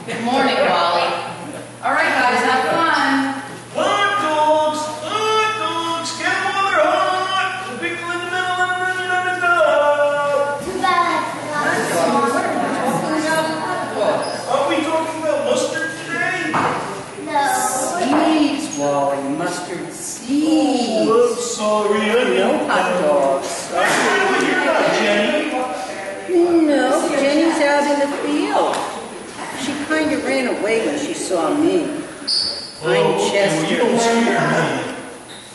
Good morning, Wally. All right, guys, have fun. Hot dogs! Hot dogs! Get them while they're hot! The pickle in the middle and then you on the top! Too bad. Are we talking about mustard today? No. Seeds, Wally, mustard seeds. Oh, I'm sorry. I No hot dogs. You're not Jenny. No, Jenny's out in the field. She kind of ran away when she saw me. I'm Well, you don't scare me.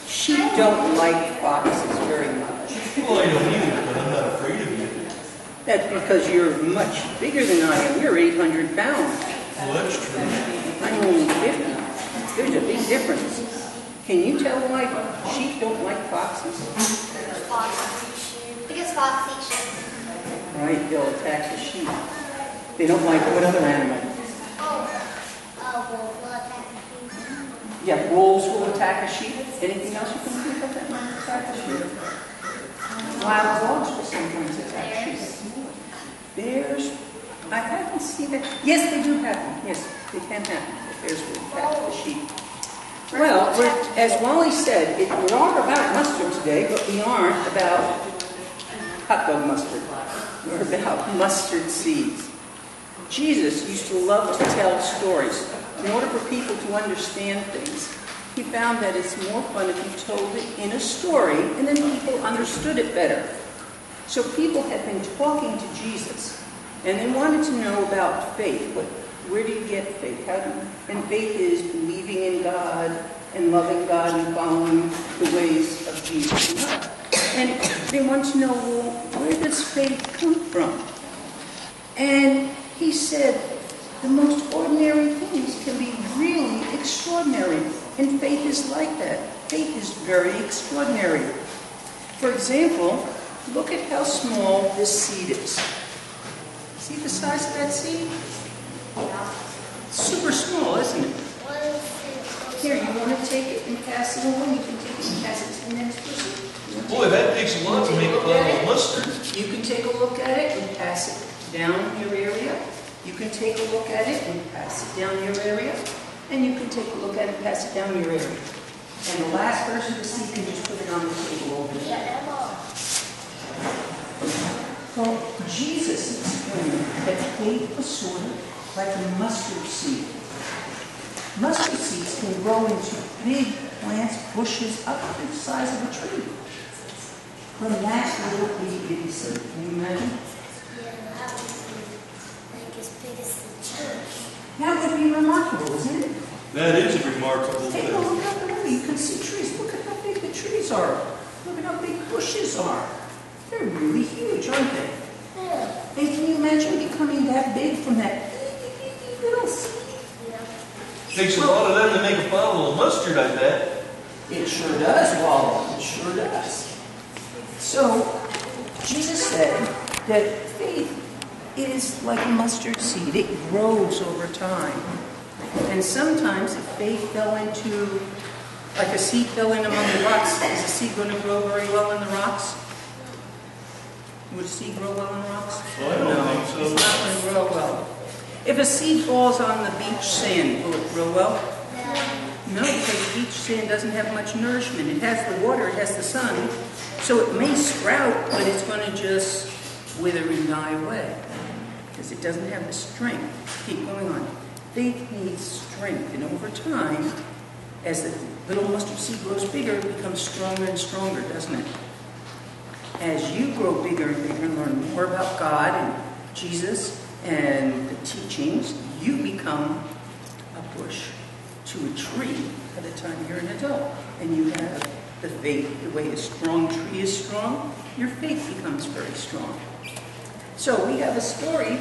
She don't like foxes very much. Well, I don't either, but I'm not afraid of you. That's because you're much bigger than I am. You're 800 pounds. Well, that's true. I'm only 50. There's a big difference. Can you tell why sheep don't like foxes? Because fox eat sheep. Right, they'll attack the sheep. They don't like what other animal? Wolf will attack the sheep. Yeah, wolves will attack a sheep. Anything else you can think of that might attack a sheep? Wild dogs will sometimes attack sheep. Bears, I haven't seen that. Yes, they do happen. Yes, they can happen. The bears will attack the sheep. Well, as Wally said, we are about mustard today, but we aren't about hot dog mustard. We're about mustard seeds. Jesus used to love to tell stories. In order for people to understand things, he found that it's more fun if you told it in a story, and then people understood it better. So people had been talking to Jesus, and they wanted to know about faith. Where do you get faith? And faith is believing in God and loving God and following the ways of Jesus. And they want to know, well, where does faith come from? And he said, the most ordinary things can be really extraordinary. And faith is like that. Faith is very extraordinary. For example, look at how small this seed is. See the size of that seed? Super small, isn't it? Here, you want to take it and pass it along? You can take it and pass it to the next person. Boy, that takes a lot to make a bottle of mustard. You can take a look at it and pass it down your area. You can take a look at it and pass it down your area. And you can take a look at it and pass it down your area. And the last person to see can just put it on the table over there. Well, Jesus explained that faith was sort of like a mustard seed. Mustard seeds can grow into big plants, bushes, up to the size of a tree. From that little bitty seed, can you imagine? Yeah, that would be like as big as the church. That would be remarkable, isn't it? That is a remarkable Take a thing. look out the window. You can see trees. Look at how big the trees are. Look at how big bushes are. They're really huge, aren't they? Yeah. And can you imagine becoming that big from that little seed? Takes a lot of them to make a bottle of mustard, I bet. It sure does, Wally. It sure does. So, Jesus said that faith is like a mustard seed. It grows over time. And sometimes if faith fell into, like a seed fell in among the rocks, is the seed going to grow very well in the rocks? Would a seed grow well in the rocks? Well, I don't think so. It's not going to grow well. If a seed falls on the beach sand, will it grow well? No, because the beach sand doesn't have much nourishment. It has the water, it has the sun. So it may sprout, but it's going to just wither and die away. Because it doesn't have the strength to keep going on. Faith needs strength. And over time, as the little mustard seed grows bigger, it becomes stronger and stronger, doesn't it? As you grow bigger and bigger and learn more about God and Jesus and the teachings, you become a bush to a tree by the time you're an adult. And you have the faith, the way a strong tree is strong, your faith becomes very strong. So we have a story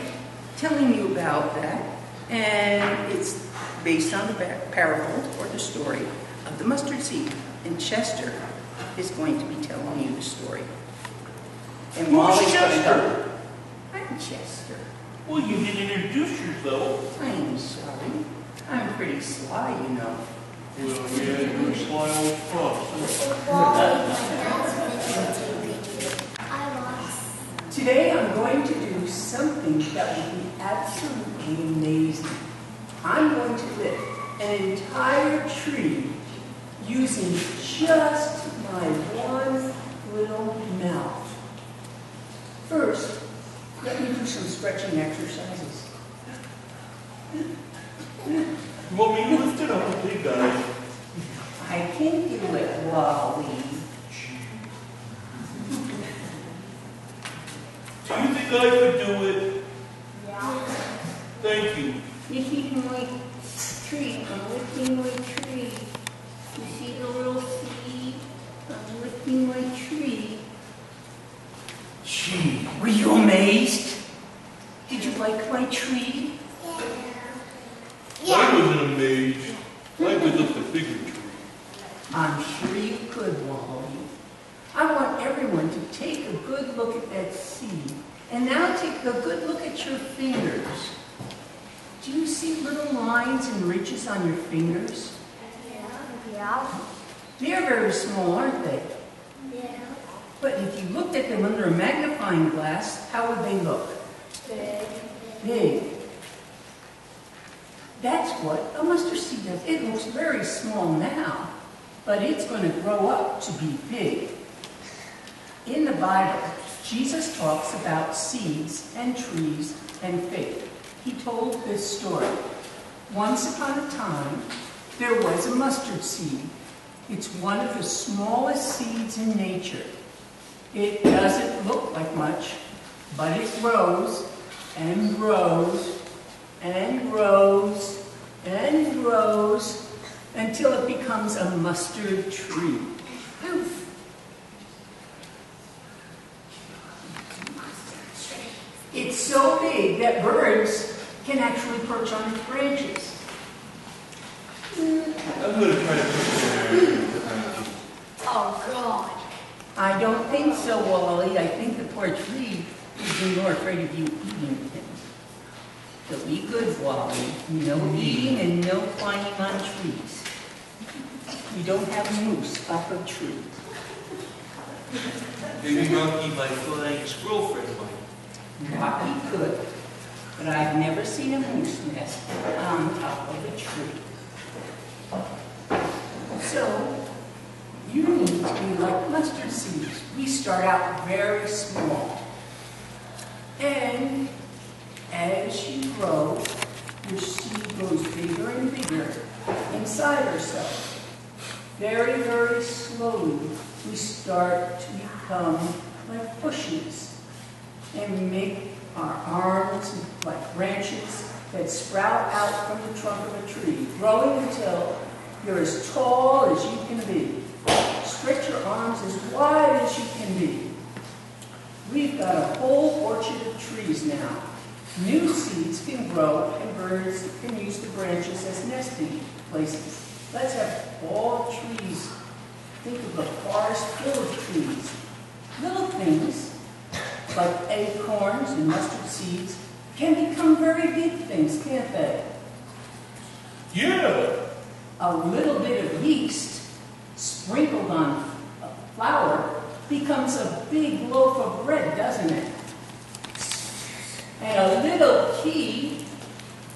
telling you about that, and it's based on the parable or the story of the mustard seed. And Chester is going to be telling you the story. And Who's Chester? I'm Chester. Well, you didn't introduce yourself. I'm sorry. I'm pretty sly, you know. Well, yeah, you're a sly old fox. I lost. Today I'm going to do something that will be absolutely amazing. I'm going to lift an entire tree using just my one little mouth. First, let me do some stretching exercises. You want me to lift it up, big guy? I can do it, Wally. Do you think I could do it? Yeah. Thank you. You see my tree? I'm lifting my tree. You see the little seed? I'm lifting my tree. Gee, were you amazed? Did you like my tree? I wasn't amazed. I could lift a bigger tree. I'm sure you could, Wally. I want everyone to take a good look at that seed. And now take a good look at your fingers. Do you see little lines and ridges on your fingers? Yeah. They're very small, aren't they? Yeah. But if you looked at them under a magnifying glass, how would they look? Big. Big. That's what a mustard seed does. It looks very small now, but it's going to grow up to be big. In the Bible, Jesus talks about seeds and trees and faith. He told this story. Once upon a time, there was a mustard seed. It's one of the smallest seeds in nature. It doesn't look like much, but it grows and grows and grows and grows until it becomes a mustard tree. It's so big that birds can actually perch on its branches. I'm going to try to put it in there. Oh, God. I don't think so, Wally. I think the poor tree is more afraid of you eating him. So be good, Wally. No eating and no climbing on trees. You don't have a moose up a tree. Maybe Rocky, my flying squirrel friend, might. Rocky could, but I've never seen a moose nest on top of a tree. So, you need to be like mustard seeds. We start out very small. And as you grow, your seed grows bigger and bigger inside ourselves. Very, very slowly, we start to become like bushes and make our arms like branches that sprout out from the trunk of a tree, growing until you're as tall as you can be. Stretch your arms as wide as you can be. We've got a whole orchard of trees now. New seeds can grow and birds can use the branches as nesting places. Let's have all trees. Think of a forest full of trees. Little things like acorns and mustard seeds can become very big things, can't they? Yeah. A little bit of yeast sprinkled on flour becomes a big loaf of bread, doesn't it? And a little key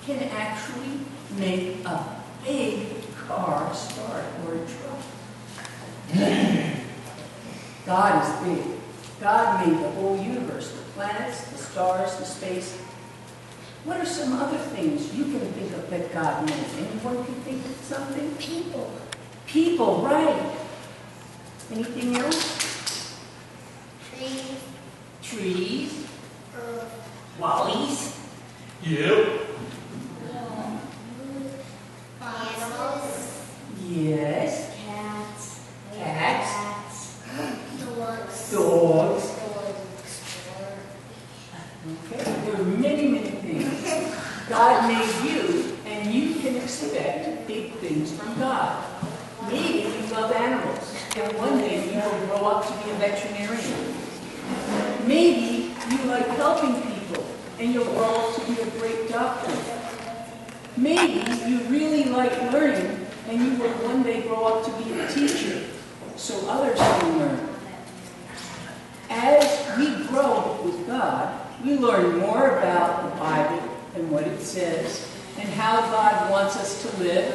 can actually make a big car start or a truck. God is big. God made the whole universe, the planets, the stars, the space. What are some other things you can think of that God made? Anyone can think of something? People. People, right. Anything else? Trees. Trees. Earth. Wallies. Yep. Animals. Yes. Cats. Cats. Dogs. Dogs. Okay, there are many, many things. God made you, and you can expect big things from God. Maybe you love animals, and one day you will grow up to be a veterinarian. Maybe you like helping people, and you'll grow up to be a great doctor. Maybe you really like learning, and you will one day grow up to be a teacher, so others can learn. As we grow with God, we learn more about the Bible and what it says, and how God wants us to live.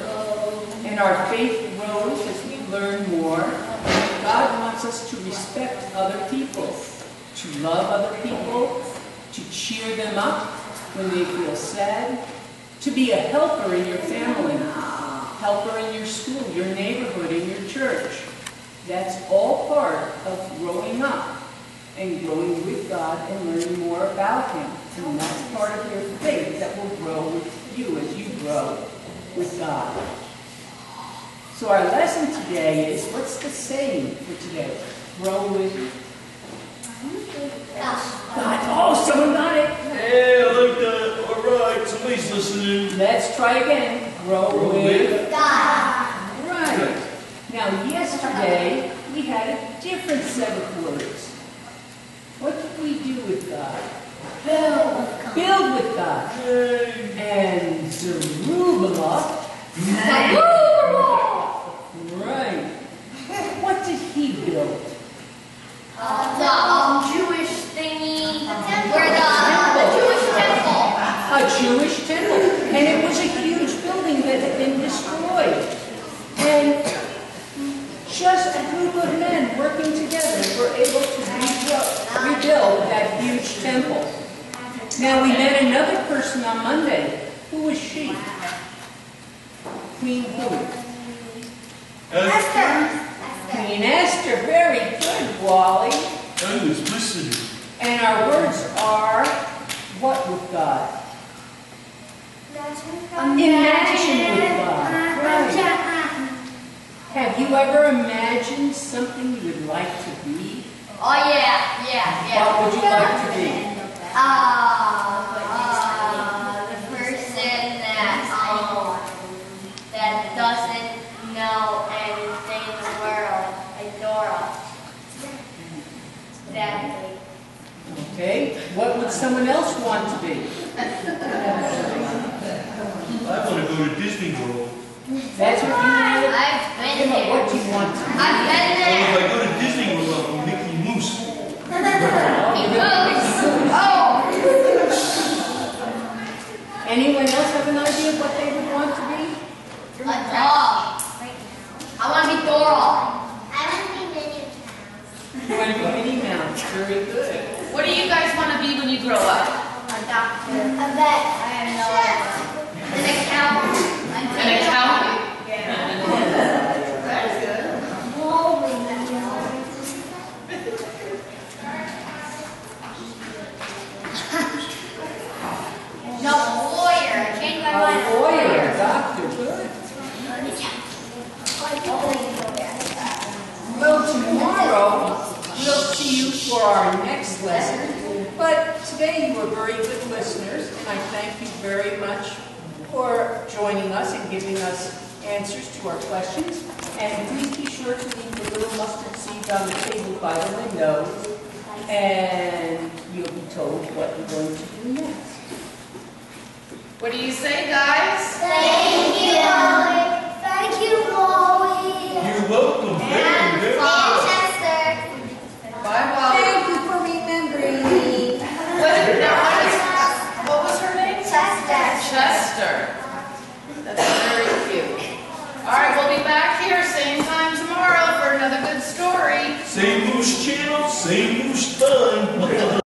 And our faith grows as we learn more. And God wants us to respect other people, to love other people, to cheer them up when they feel sad, to be a helper in your family, helper in your school, your neighborhood, in your church. That's all part of growing up and growing with God and learning more about Him. And that's part of your faith that will grow with you as you grow with God. So our lesson today is, what's the saying for today? Grow with God. Oh, someone got it. Hey, I like that. All right, somebody's listening. Let's try again. Grow with God. Right. Now, yesterday, we had a different set of words. What did we do with God? Build with God. And Zerubbabel. Right. What did he build? The Jewish thingy. The Jewish temple. A Jewish temple. And it was a huge building that had been destroyed. And just a group of men working together were able to rebuild that huge temple. Now we met another person on Monday. Who was she? Queen who? Esther. Queen Esther. Very good, Wally. I was listening. And our words are, what with God? Imagine with God. Right. Have you ever imagined something you would like to be? Oh yeah. What would you like to be? The person that doesn't know anything in the world, like Dora. Exactly. Okay. What would someone else want to be? I want to go to Disney World. That's what you want? I've been there. What do you want to be? I've been If there. I go to Disney World, I'll be Mickey Mouse. Anyone else have an idea of what they would want to be? A dog. I want to be Dora. You want to be Minnie Mouse. Very good. What do you guys want to be when you grow up? A doctor. A vet. I have no idea. An accountant. An accountant? That's good. No, a lawyer. I changed my mind. A lawyer, doctor, good. Well, tomorrow we'll see you for our next lesson. But today you were very good listeners, and I thank you very much for joining us and giving us answers to our questions. And please be sure to leave the little mustard seeds on the table by the window, and you'll be told what you're going to do next. What do you say, guys? Thank you. Thank you, Molly. You're welcome. Very good. Chester. Bye, Wally. Thank you for remembering me. What was her name? Chester. Chester. That's very cute. All right, we'll be back here same time tomorrow for another good story. Same Moose channel, same Moose time.